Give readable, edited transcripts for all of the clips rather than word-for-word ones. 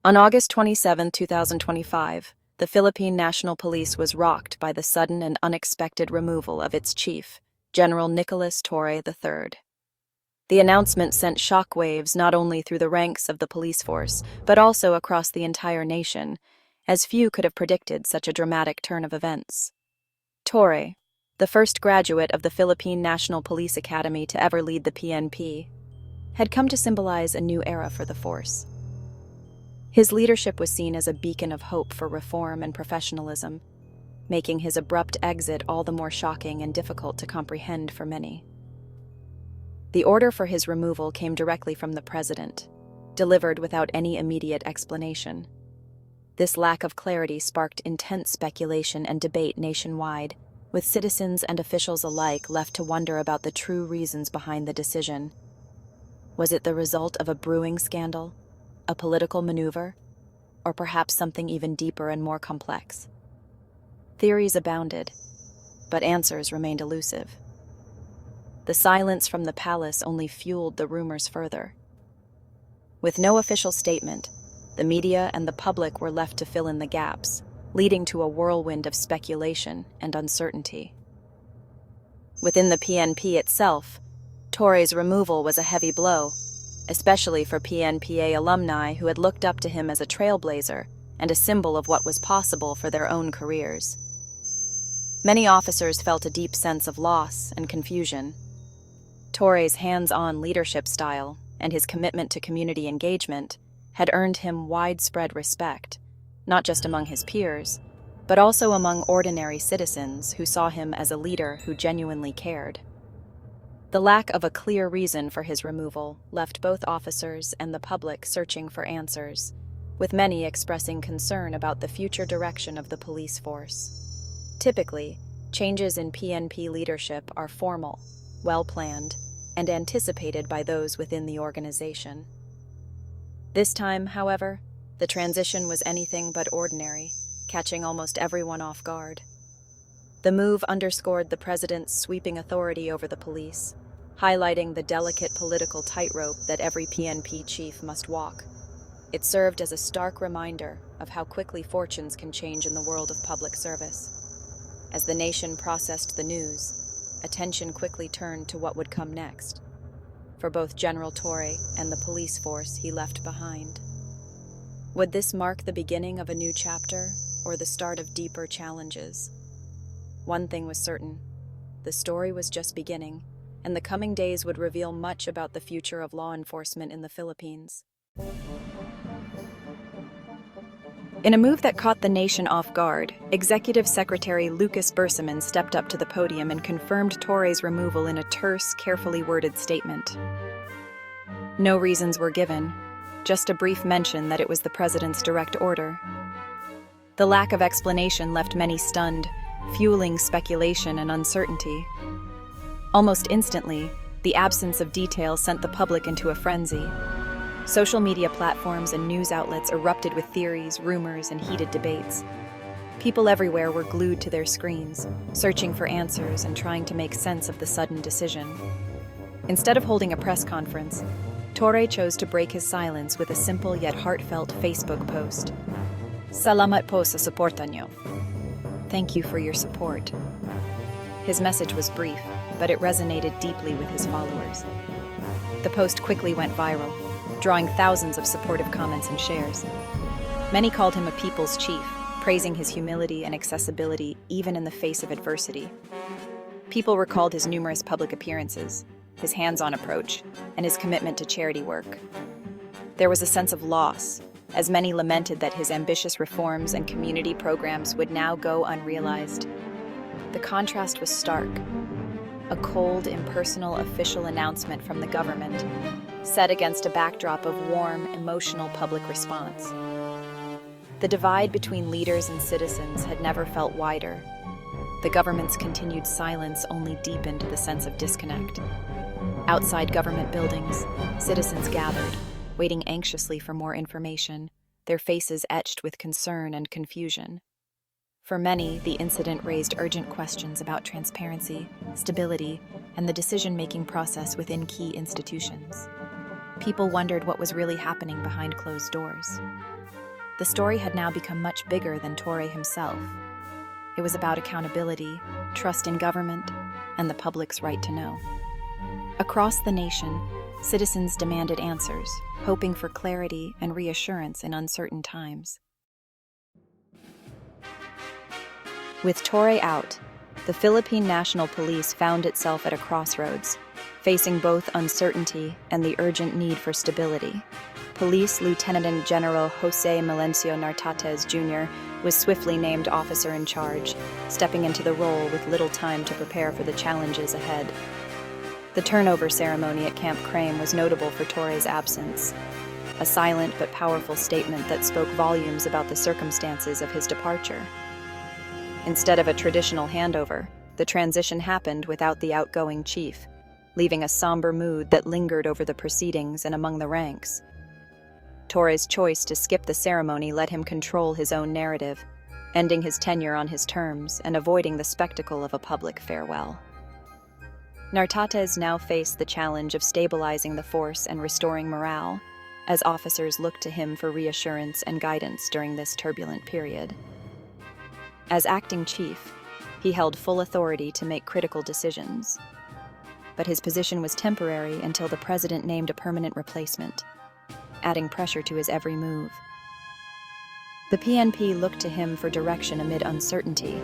On August 27, 2025, the Philippine National Police was rocked by the sudden and unexpected removal of its chief, General Nicolas Torre III. The announcement sent shockwaves not only through the ranks of the police force, but also across the entire nation, as few could have predicted such a dramatic turn of events. Torre, the first graduate of the Philippine National Police Academy to ever lead the PNP, had come to symbolize a new era for the force. His leadership was seen as a beacon of hope for reform and professionalism, making his abrupt exit all the more shocking and difficult to comprehend for many. The order for his removal came directly from the president, delivered without any immediate explanation. This lack of clarity sparked intense speculation and debate nationwide, with citizens and officials alike left to wonder about the true reasons behind the decision. Was it the result of a brewing scandal, a political maneuver, or perhaps something even deeper and more complex? Theories abounded, but answers remained elusive. The silence from the palace only fueled the rumors further. With no official statement, the media and the public were left to fill in the gaps, leading to a whirlwind of speculation and uncertainty. Within the PNP itself, Torre's removal was a heavy blow, especially for PNPA alumni who had looked up to him as a trailblazer and a symbol of what was possible for their own careers. Many officers felt a deep sense of loss and confusion. Torre's hands-on leadership style and his commitment to community engagement had earned him widespread respect, not just among his peers, but also among ordinary citizens who saw him as a leader who genuinely cared. The lack of a clear reason for his removal left both officers and the public searching for answers, with many expressing concern about the future direction of the police force. Typically, changes in PNP leadership are formal, well-planned, and anticipated by those within the organization. This time, however, the transition was anything but ordinary, catching almost everyone off guard. The move underscored the president's sweeping authority over the police, highlighting the delicate political tightrope that every PNP chief must walk. It served as a stark reminder of how quickly fortunes can change in the world of public service. As the nation processed the news, attention quickly turned to what would come next, for both General Torre and the police force he left behind. Would this mark the beginning of a new chapter, or the start of deeper challenges? One thing was certain: the story was just beginning, and the coming days would reveal much about the future of law enforcement in the Philippines. In a move that caught the nation off guard, Executive Secretary Lucas Bersamin stepped up to the podium and confirmed Torre's removal in a terse, carefully worded statement. No reasons were given, just a brief mention that it was the president's direct order. The lack of explanation left many stunned, fueling speculation and uncertainty. Almost instantly, the absence of detail sent the public into a frenzy. Social media platforms and news outlets erupted with theories, rumors, and heated debates. People everywhere were glued to their screens, searching for answers and trying to make sense of the sudden decision. Instead of holding a press conference, Torre chose to break his silence with a simple yet heartfelt Facebook post. "Salamat po sa suporta niyo." Thank you for your support. His message was brief, but it resonated deeply with his followers. The post quickly went viral, drawing thousands of supportive comments and shares. Many called him a people's chief, praising his humility and accessibility even in the face of adversity. People recalled his numerous public appearances, his hands-on approach, and his commitment to charity work. There was a sense of loss, as many lamented that his ambitious reforms and community programs would now go unrealized. The contrast was stark. A cold, impersonal official announcement from the government, set against a backdrop of warm, emotional public response. The divide between leaders and citizens had never felt wider. The government's continued silence only deepened the sense of disconnect. Outside government buildings, citizens gathered, waiting anxiously for more information, their faces etched with concern and confusion. For many, the incident raised urgent questions about transparency, stability, and the decision-making process within key institutions. People wondered what was really happening behind closed doors. The story had now become much bigger than Torre himself. It was about accountability, trust in government, and the public's right to know. Across the nation, citizens demanded answers, hoping for clarity and reassurance in uncertain times. With Torre out, the Philippine National Police found itself at a crossroads, facing both uncertainty and the urgent need for stability. Police Lieutenant General Jose Melencio Nartates Jr. was swiftly named officer in charge, stepping into the role with little time to prepare for the challenges ahead. The turnover ceremony at Camp Crame was notable for Torre's absence, a silent but powerful statement that spoke volumes about the circumstances of his departure. Instead of a traditional handover, the transition happened without the outgoing chief, leaving a somber mood that lingered over the proceedings and among the ranks. Torre's choice to skip the ceremony let him control his own narrative, ending his tenure on his terms and avoiding the spectacle of a public farewell. Nartates now faced the challenge of stabilizing the force and restoring morale, as officers looked to him for reassurance and guidance during this turbulent period. As acting chief, he held full authority to make critical decisions. But his position was temporary until the president named a permanent replacement, adding pressure to his every move. The PNP looked to him for direction amid uncertainty,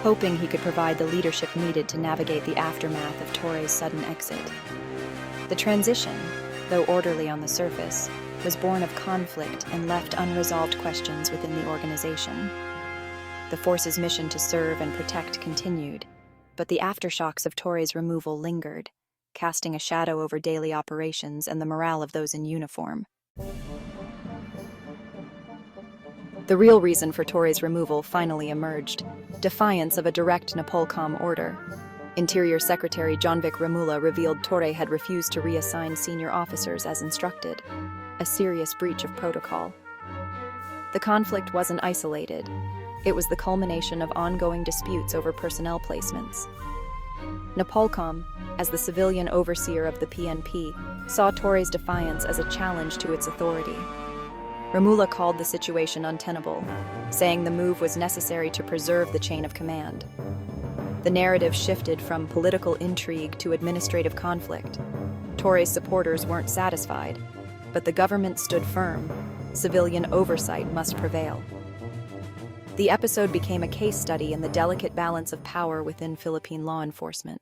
hoping he could provide the leadership needed to navigate the aftermath of Torre's sudden exit. The transition, though orderly on the surface, was born of conflict and left unresolved questions within the organization. The force's mission to serve and protect continued, but the aftershocks of Torre's removal lingered, casting a shadow over daily operations and the morale of those in uniform. The real reason for Torre's removal finally emerged: defiance of a direct Napolcom order. Interior Secretary Johnvic Remula revealed Torre had refused to reassign senior officers as instructed, a serious breach of protocol. The conflict wasn't isolated. It was the culmination of ongoing disputes over personnel placements. Napolcom, as the civilian overseer of the PNP, saw Torre's defiance as a challenge to its authority. Remula called the situation untenable, saying the move was necessary to preserve the chain of command. The narrative shifted from political intrigue to administrative conflict. Torre's supporters weren't satisfied, but the government stood firm. Civilian oversight must prevail. The episode became a case study in the delicate balance of power within Philippine law enforcement.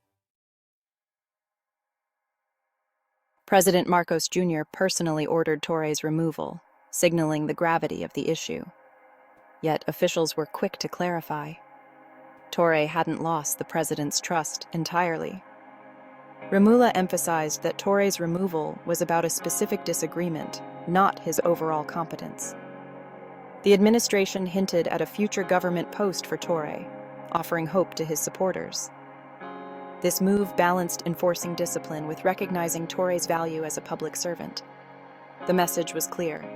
President Marcos Jr. personally ordered Torre's removal, signaling the gravity of the issue. Yet officials were quick to clarify. Torre hadn't lost the president's trust entirely. Remula emphasized that Torre's removal was about a specific disagreement, not his overall competence. The administration hinted at a future government post for Torre, offering hope to his supporters. This move balanced enforcing discipline with recognizing Torre's value as a public servant. The message was clear: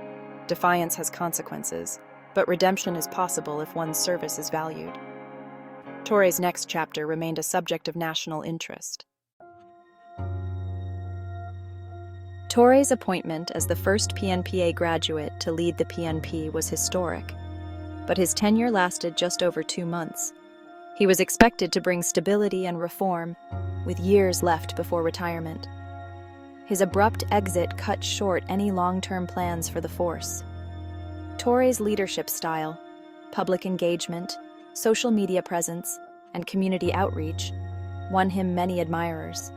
defiance has consequences, but redemption is possible if one's service is valued. Torre's next chapter remained a subject of national interest. Torre's appointment as the first PNPA graduate to lead the PNP was historic, but his tenure lasted just over 2 months. He was expected to bring stability and reform, with years left before retirement. His abrupt exit cut short any long-term plans for the force. Torre's leadership style, public engagement, social media presence, and community outreach won him many admirers.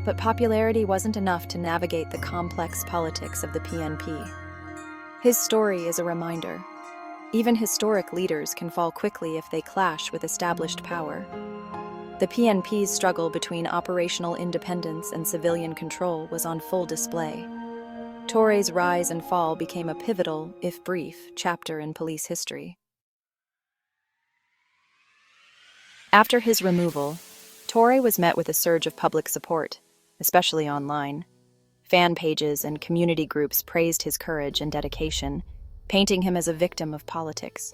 But popularity wasn't enough to navigate the complex politics of the PNP. His story is a reminder. Even historic leaders can fall quickly if they clash with established power. The PNP's struggle between operational independence and civilian control was on full display. Torre's rise and fall became a pivotal, if brief, chapter in police history. After his removal, Torre was met with a surge of public support, especially online. Fan pages and community groups praised his courage and dedication, painting him as a victim of politics.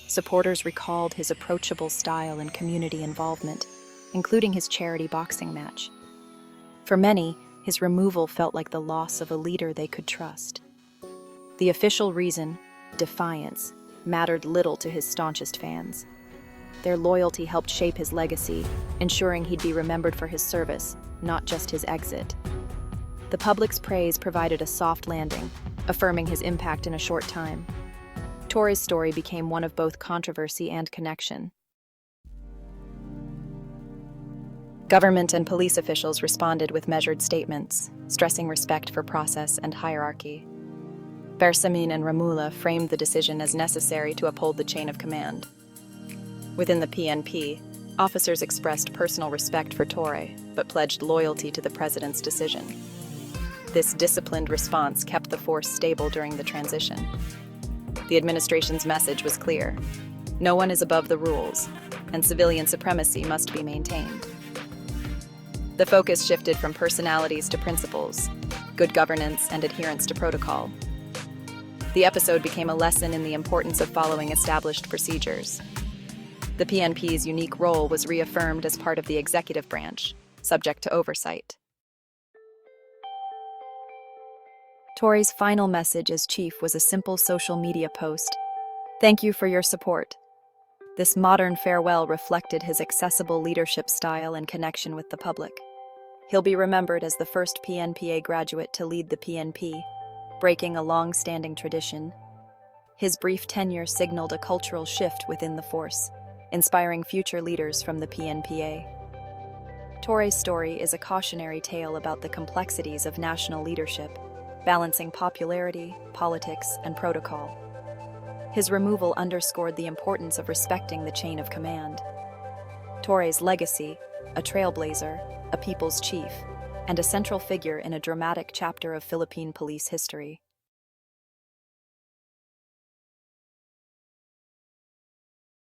Supporters recalled his approachable style and community involvement, including his charity boxing match. For many, his removal felt like the loss of a leader they could trust. The official reason, defiance, mattered little to his staunchest fans. Their loyalty helped shape his legacy, ensuring he'd be remembered for his service, not just his exit. The public's praise provided a soft landing, affirming his impact in a short time. Torre's story became one of both controversy and connection. Government and police officials responded with measured statements, stressing respect for process and hierarchy. Bersamin and Ramula framed the decision as necessary to uphold the chain of command. Within the PNP, officers expressed personal respect for Torre, but pledged loyalty to the president's decision. This disciplined response kept the force stable during the transition. The administration's message was clear: no one is above the rules, and civilian supremacy must be maintained. The focus shifted from personalities to principles, good governance and adherence to protocol. The episode became a lesson in the importance of following established procedures. The PNP's unique role was reaffirmed as part of the executive branch, subject to oversight. Torre's final message as chief was a simple social media post. "Thank you for your support." This modern farewell reflected his accessible leadership style and connection with the public. He'll be remembered as the first PNPA graduate to lead the PNP, breaking a long-standing tradition. His brief tenure signaled a cultural shift within the force, inspiring future leaders from the PNPA. Torre's story is a cautionary tale about the complexities of national leadership, balancing popularity, politics, and protocol. His removal underscored the importance of respecting the chain of command. Torre's legacy, a trailblazer, a people's chief, and a central figure in a dramatic chapter of Philippine police history.